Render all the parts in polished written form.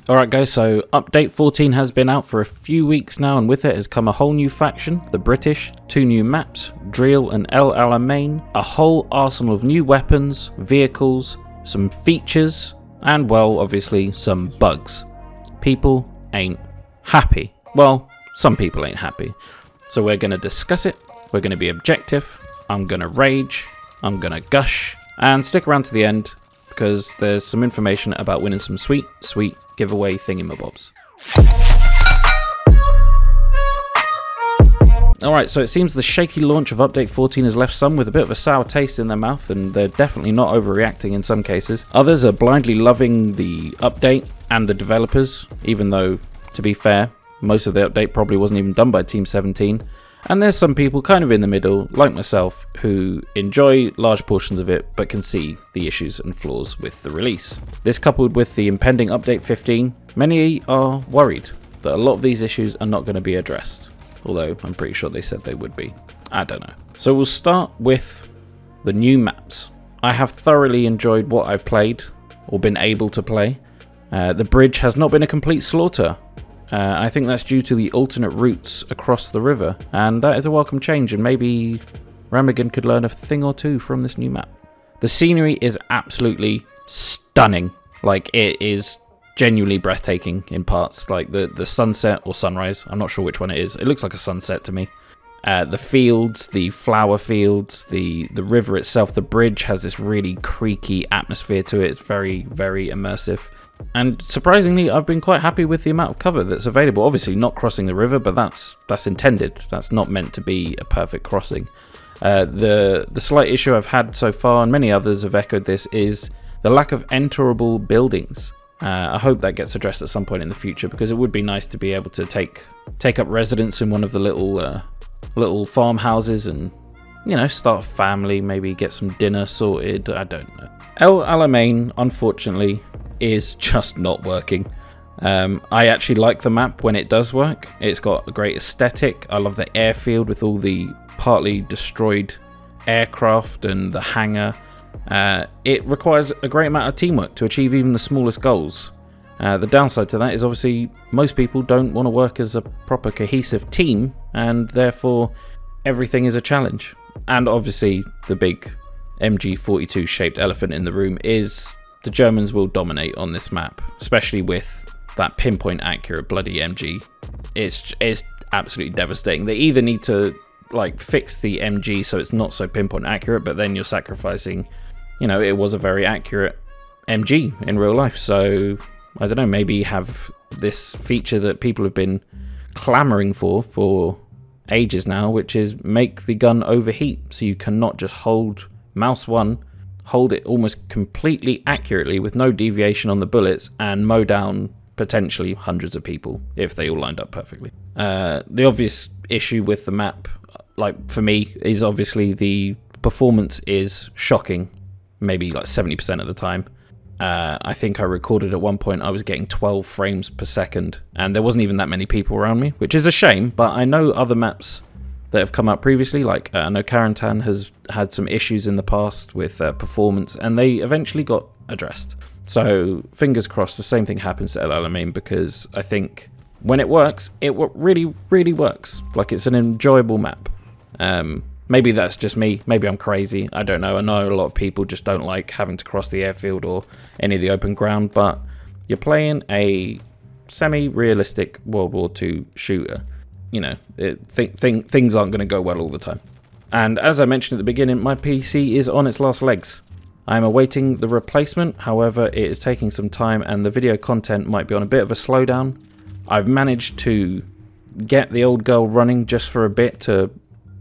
Alright guys, so update 14 has been out for a few weeks now, and with it has come a whole new faction, the British, 2 new maps, Driel and El Alamein, a whole arsenal of new weapons, vehicles, some features, and well, obviously, some bugs. People ain't happy. Well, some people ain't happy. So we're going to discuss it, we're going to be objective, I'm going to rage, I'm going to gush, and stick around to the end, because there's some information about winning some sweet giveaway thingamabobs. Alright, so it seems the shaky launch of Update 14 has left some with a bit of a sour taste in their mouth, and they're definitely not overreacting in some cases. Others are blindly loving the update and the developers, even though, to be fair, most of the update probably wasn't even done by Team 17. And there's some people kind of in the middle, like myself, who enjoy large portions of it, but can see the issues and flaws with the release. This coupled with the impending Update 15, many are worried that a lot of these issues are not going to be addressed. Although, I'm pretty sure they said they would be. I don't know. So we'll start with the new maps. I have thoroughly enjoyed what I've played, or been able to play. The bridge has not been a complete slaughter. I think that's due to the alternate routes across the river, and that is a welcome change, and maybe Ramagan could learn a thing or two from this new map. The scenery is absolutely stunning. Like, it is genuinely breathtaking in parts, like the sunset or sunrise, I'm not sure which one it is. It looks like a sunset to me. The fields, the flower fields, the river itself, the bridge has this really creaky atmosphere to it. It's very, very immersive. And surprisingly, I've been quite happy with the amount of cover that's available. Obviously not crossing the river, but that's intended. That's not meant to be a perfect crossing. The slight issue I've had so far, and many others have echoed this, is the lack of enterable buildings. I hope that gets addressed at some point in the future, because it would be nice to be able to take up residence in one of the little farmhouses and, you know, start a family, maybe get some dinner sorted. I don't know. El Alamein, unfortunately, is just not working. I actually like the map when it does work. It's got a great aesthetic. I love the airfield with all the partly destroyed aircraft and the hangar. It requires a great amount of teamwork to achieve even the smallest goals. The downside to that is obviously most people don't want to work as a proper cohesive team, and therefore everything is a challenge. And obviously the big MG42 shaped elephant in the room is the Germans will dominate on this map, especially with that pinpoint accurate bloody MG. It's absolutely devastating. They either need to like fix the MG so it's not so pinpoint accurate, but then you're sacrificing, you know, it was a very accurate MG in real life. So I don't know, maybe have this feature that people have been clamoring for ages now, which is make the gun overheat, so you cannot just hold mouse 1, hold it almost completely accurately with no deviation on the bullets, and mow down potentially hundreds of people if they all lined up perfectly. The obvious issue with the map, like for me, is obviously the performance is shocking, maybe like 70% of the time. I think I recorded at one point I was getting 12 frames per second, and there wasn't even that many people around me, which is a shame, but I know other maps that have come out previously, like I know Karantan has had some issues in the past with performance, and they eventually got addressed. So fingers crossed the same thing happens to El Alamein, because I think when it works, it really, really works. Like, it's an enjoyable map. Maybe that's just me. Maybe I'm crazy. I don't know. I know a lot of people just don't like having to cross the airfield or any of the open ground, but you're playing a semi-realistic World War II shooter. You know, things aren't going to go well all the time. And as I mentioned at the beginning, my PC is on its last legs. I am awaiting the replacement, however, it is taking some time and the video content might be on a bit of a slowdown. I've managed to get the old girl running just for a bit to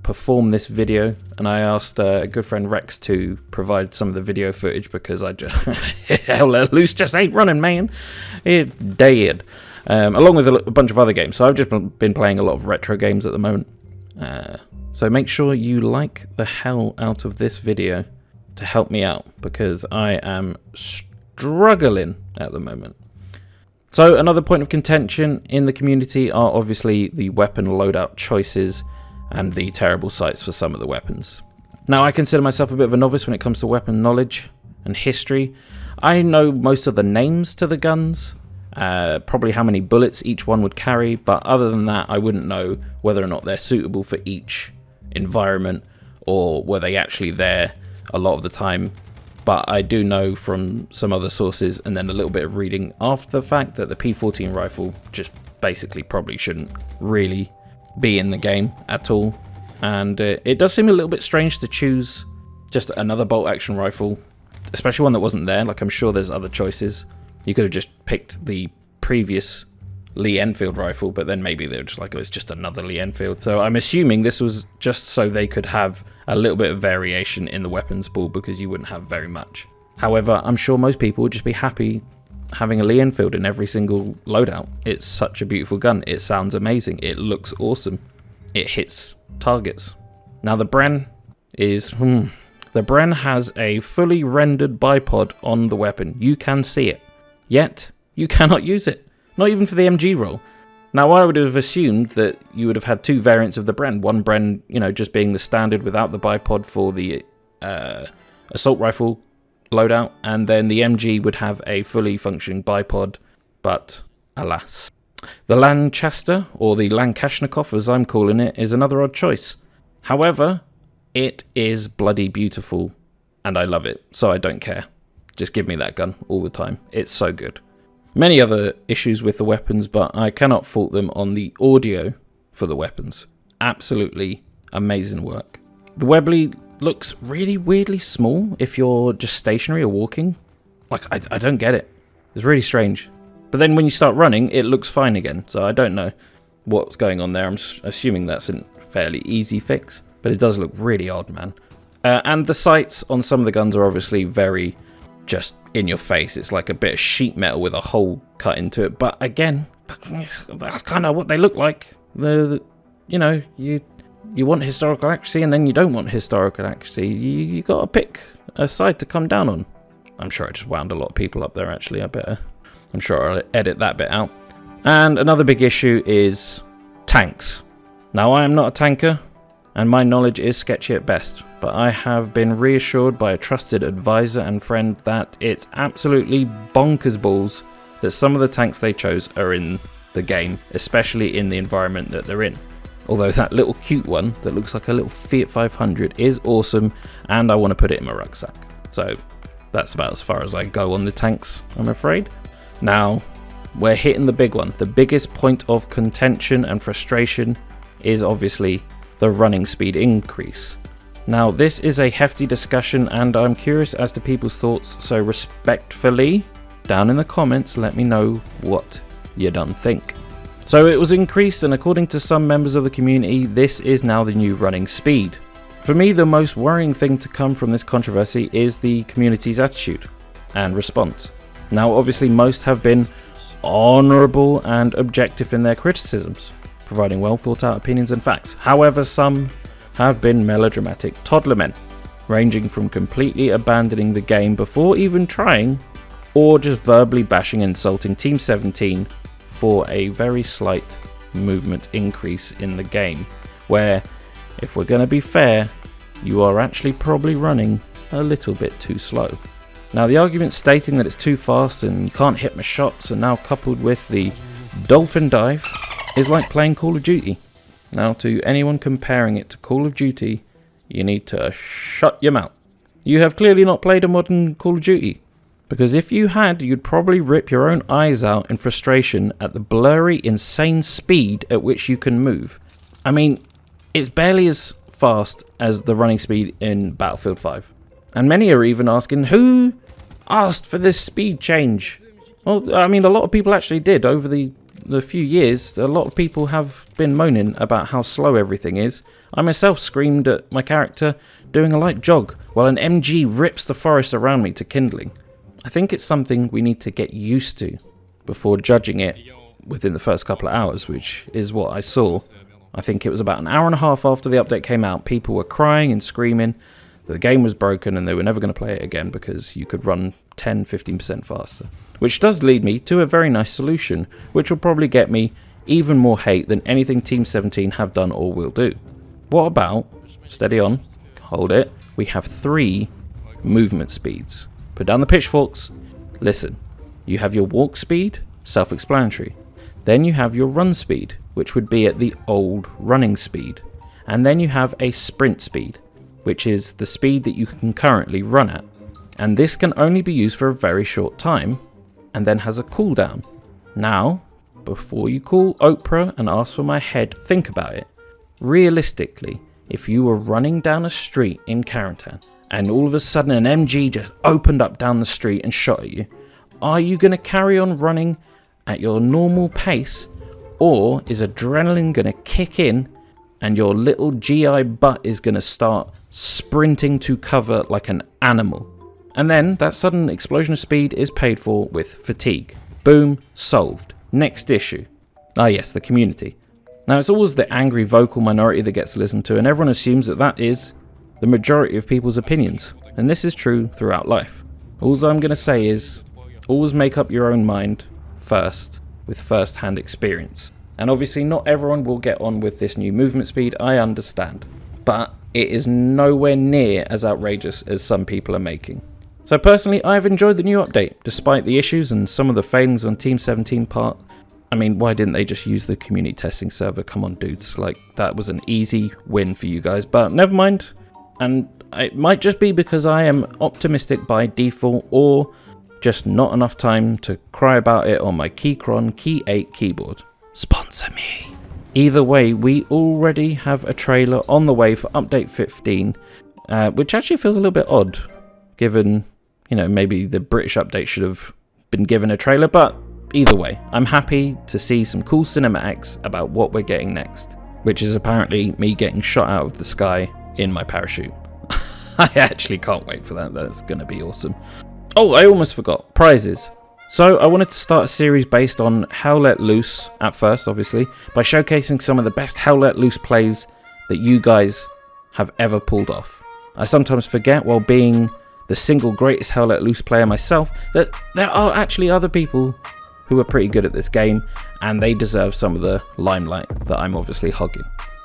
perform this video, and I asked a good friend Rex to provide some of the video footage, because I just hell, loose just ain't running, man. It dead. Along with a bunch of other games. So I've just been playing a lot of retro games at the moment. So make sure you like the hell out of this video to help me out, because I am struggling at the moment. So another point of contention in the community are obviously the weapon loadout choices and the terrible sights for some of the weapons. Now, I consider myself a bit of a novice when it comes to weapon knowledge and history. I know most of the names to the guns, probably how many bullets each one would carry, but other than that, I wouldn't know whether or not they're suitable for each environment or were they actually there a lot of the time. But I do know from some other sources and then a little bit of reading after the fact that the P14 rifle just basically probably shouldn't really be in the game at all. And it does seem a little bit strange to choose just another bolt action rifle, especially one that wasn't there. Like, I'm sure there's other choices. You could have just picked the previous Lee Enfield rifle, but then maybe they were just like, oh, it's just another Lee Enfield. So I'm assuming this was just so they could have a little bit of variation in the weapons pool, because you wouldn't have very much. However, I'm sure most people would just be happy having a Lee Enfield in every single loadout. It's such a beautiful gun. It sounds amazing. It looks awesome. It hits targets. Now the Bren is... The Bren has a fully rendered bipod on the weapon. You can see it. Yet, you cannot use it. Not even for the MG role. Now, I would have assumed that you would have had two variants of the Bren. One Bren, just being the standard without the bipod for the assault rifle loadout, and then the MG would have a fully functioning bipod, but alas. The Lanchester, or the Lankashnikov as I'm calling it, is another odd choice. However, it is bloody beautiful, and I love it, so I don't care. Just give me that gun all the time. It's so good. Many other issues with the weapons, but I cannot fault them on the audio for the weapons. Absolutely amazing work. The Webley looks really weirdly small if you're just stationary or walking. Like, I don't get it. It's really strange. But then when you start running, it looks fine again. So I don't know what's going on there. I'm assuming that's a fairly easy fix. But it does look really odd, man. And the sights on some of the guns are obviously very just in your face. It's like a bit of sheet metal with a hole cut into it. But again, that's kind of what they look like. You want historical accuracy and then you don't want historical accuracy. You got to pick a side to come down on. I'm sure I just wound a lot of people up there, actually. I'm sure I'll edit that bit out. And another big issue is tanks. Now, I am not a tanker, and my knowledge is sketchy at best, but I have been reassured by a trusted advisor and friend that it's absolutely bonkers balls that some of the tanks they chose are in the game, especially in the environment that they're in. Although that little cute one that looks like a little Fiat 500 is awesome, and I want to put it in my rucksack. So that's about as far as I go on the tanks, I'm afraid. Now, we're hitting the big one. The biggest point of contention and frustration is obviously the running speed increase. Now, this is a hefty discussion, and I'm curious as to people's thoughts, so respectfully, down in the comments, let me know what you done think. So it was increased, and according to some members of the community, this is now the new running speed. For me, the most worrying thing to come from this controversy is the community's attitude and response. Now, obviously, most have been honourable and objective in their criticisms, providing well thought out opinions and facts. However, some have been melodramatic toddler men, ranging from completely abandoning the game before even trying, or just verbally bashing and insulting Team 17 for a very slight movement increase in the game, where, if we're going to be fair, you are actually probably running a little bit too slow. Now, the argument stating that it's too fast and you can't hit my shots are now coupled with the dolphin dive is like playing Call of Duty. Now, to anyone comparing it to Call of Duty, you need to shut your mouth. You have clearly not played a modern Call of Duty, because if you had, you'd probably rip your own eyes out in frustration at the blurry, insane speed at which you can move. I mean, it's barely as fast as the running speed in Battlefield 5. And many are even asking, who asked for this speed change? Well, I mean, a lot of people actually did over the few years. A lot of people have been moaning about how slow everything is. I myself screamed at my character doing a light jog while an MG rips the forest around me to kindling. I think it's something we need to get used to before judging it within the first couple of hours, which is what I saw. I think it was about an hour and a half after the update came out. People were crying and screaming that the game was broken and they were never going to play it again because you could run 10-15% faster. Which does lead me to a very nice solution, which will probably get me even more hate than anything Team 17 have done or will do. What about, steady on, hold it, we have 3 movement speeds. Put down the pitchforks. Listen, you have your walk speed, self-explanatory. Then you have your run speed, which would be at the old running speed. And then you have a sprint speed, which is the speed that you can currently run at. And this can only be used for a very short time, and then has a cooldown. Now, before you call Oprah and ask for my head, think about it. Realistically, if you were running down a street in Karantan, and all of a sudden an MG just opened up down the street and shot at you, are you going to carry on running at your normal pace, or is adrenaline going to kick in and your little GI butt is going to start sprinting to cover like an animal? And then that sudden explosion of speed is paid for with fatigue. Boom, solved. Next issue. Ah yes, the community. Now it's always the angry vocal minority that gets listened to, and everyone assumes that that is the majority of people's opinions. And this is true throughout life. All I'm going to say is, always make up your own mind first, with first-hand experience. And obviously not everyone will get on with this new movement speed, I understand. But it is nowhere near as outrageous as some people are making. So personally, I've enjoyed the new update, despite the issues and some of the failings on Team 17 part. I mean, why didn't they just use the community testing server? Come on, dudes. Like, that was an easy win for you guys, but never mind. And it might just be because I am optimistic by default, or just not enough time to cry about it on my Keychron Key 8 keyboard. Sponsor me. Either way, we already have a trailer on the way for Update 15, which actually feels a little bit odd, given, you know, maybe the British update should have been given a trailer, but either way, I'm happy to see some cool cinematics about what we're getting next, which is apparently me getting shot out of the sky in my parachute. I actually can't wait for that. That's going to be awesome. Oh, I almost forgot. Prizes. So I wanted to start a series based on Hell Let Loose at first, obviously, by showcasing some of the best Hell Let Loose plays that you guys have ever pulled off. I sometimes forget, while being the single greatest Hell Let Loose player myself, that there are actually other people who are pretty good at this game, and they deserve some of the limelight that I'm obviously hogging.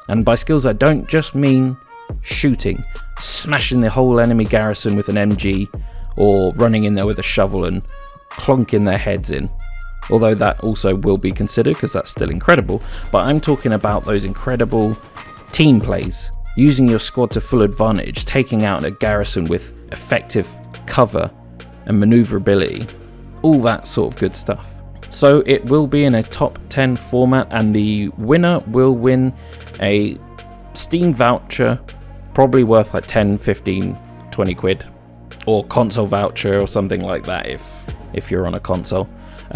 And by skills, I don't just mean shooting, smashing the whole enemy garrison with an MG, or running in there with a shovel and clonking their heads in. Although that also will be considered, because that's still incredible. But I'm talking about those incredible team plays, using your squad to full advantage, taking out a garrison with effective cover and maneuverability, all that sort of good stuff. So it will be in a top 10 format, and the winner will win a Steam voucher, probably worth like 10, 15, 20 quid, or console voucher or something like that if you're on a console.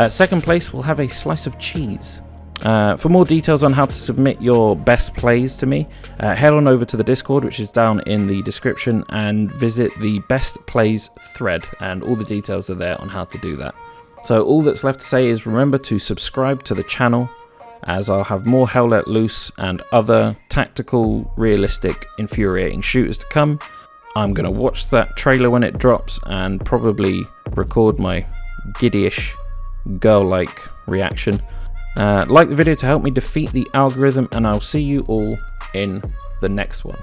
Second place will have a slice of cheese. For more details on how to submit your best plays to me, head on over to the Discord, which is down in the description, and visit the best plays thread, and all the details are there on how to do that. So all that's left to say is remember to subscribe to the channel, as I'll have more Hell Let Loose and other tactical, realistic, infuriating shooters to come. I'm going to watch that trailer when it drops and probably record my giddyish, girl-like reaction. Like the video to help me defeat the algorithm, and I'll see you all in the next one.